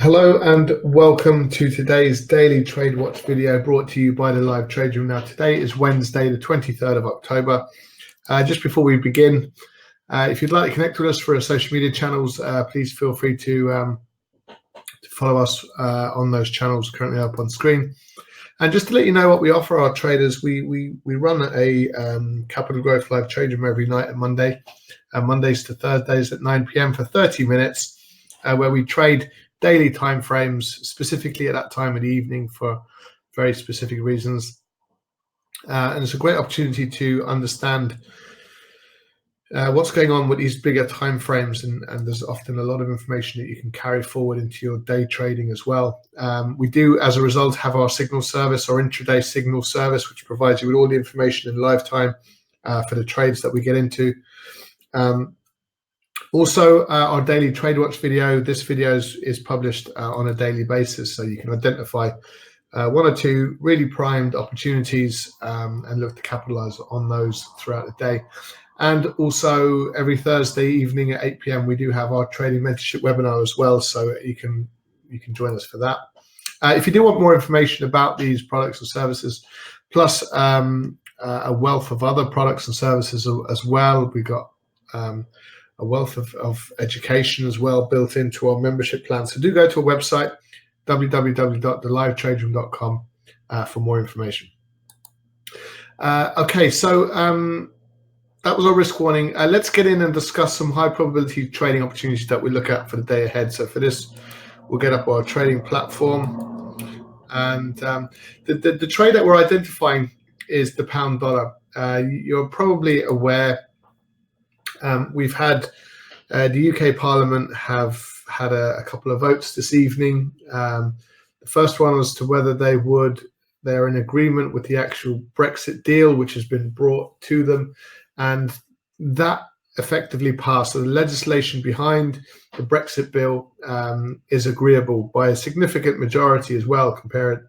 Hello and welcome to today's daily Trade Watch video brought to you by the Live Trade Room. Now today is Wednesday the 23rd of October. Just before we begin, if you'd like to connect with us for our social media channels, please feel free to follow us on those channels currently up on screen. And just to let you know what we offer our traders, we run a Capital Growth Live Trade Room every night at Mondays to Thursdays at 9 p.m. for 30 minutes, where we trade daily time frames, specifically at that time of the evening for very specific reasons. And it's a great opportunity to understand what's going on with these bigger time frames, and there's often a lot of information that you can carry forward into your day trading as well. We do, as a result, have our signal service, or intraday signal service, which provides you with all the information in live time for the trades that we get into. Also, our daily Trade Watch video, this video is published on a daily basis, so you can identify one or two really primed opportunities and look to capitalize on those throughout the day. And also every Thursday evening at 8 p.m. we do have our trading mentorship webinar as well, so you can join us for that. If you do want more information about these products or services, plus a wealth of other products and services as well, we've got a wealth of education as well built into our membership plan. So do go to our website, www.thelivetraderoom.com, for more information. Okay, so that was our risk warning. Let's get in and discuss some high probability trading opportunities that we look at for the day ahead. So for this, we'll get up our trading platform. And the trade that we're identifying is the pound dollar. You're probably aware we've had the UK Parliament have had a couple of votes this evening. The first one was to whether they're in agreement with the actual Brexit deal, which has been brought to them, and that effectively passed. So the legislation behind the Brexit bill is agreeable by a significant majority as well, compared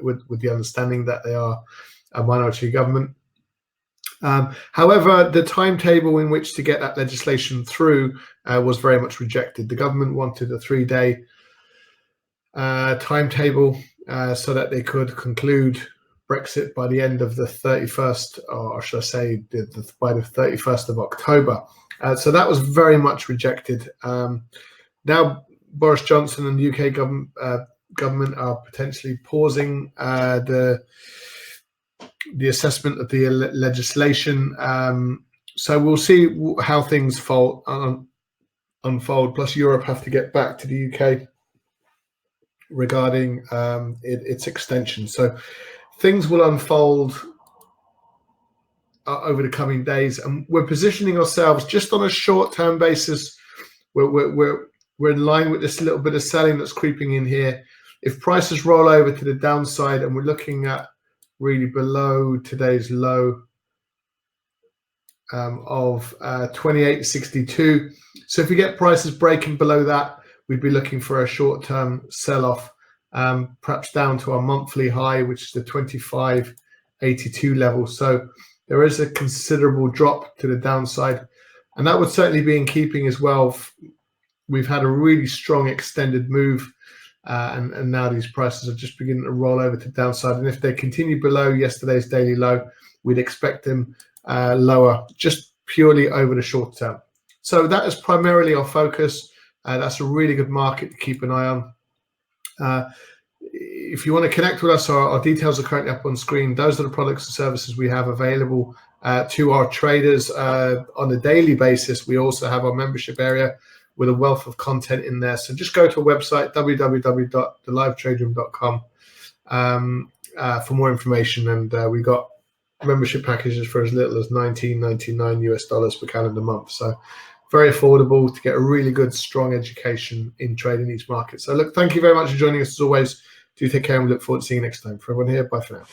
with the understanding that they are a minority government. However, the timetable in which to get that legislation through was very much rejected. The government wanted a 3-day timetable so that they could conclude Brexit by the end of the 31st, or should I say by the 31st of October. So that was very much rejected. Now Boris Johnson and the UK government are potentially pausing the assessment of the legislation. So we'll see how things unfold. Plus Europe have to get back to the UK regarding its extension. So things will unfold over the coming days, and we're positioning ourselves just on a short-term basis. We're in line with this little bit of selling that's creeping in here. If prices roll over to the downside, and we're looking at really below today's low of 28.62. So if we get prices breaking below that, we'd be looking for a short-term sell-off, perhaps down to our monthly high, which is the 25.82 level. So there is a considerable drop to the downside, and that would certainly be in keeping as well. We've had a really strong extended move, and now these prices are just beginning to roll over to downside. And if they continue below yesterday's daily low, we'd expect them lower, just purely over the short term. So that is primarily our focus. That's a really good market to keep an eye on. If you want to connect with us, our details are currently up on screen. Those are the products and services we have available to our traders on a daily basis. We also have our membership area with a wealth of content in there. So just go to our website, www.thelivetraderoom.com, for more information. And we got membership packages for as little as $19.99 US per calendar month. So very affordable to get a really good, strong education in trading these markets. So look, thank you very much for joining us as always. Do take care, and we look forward to seeing you next time. For everyone here, bye for now.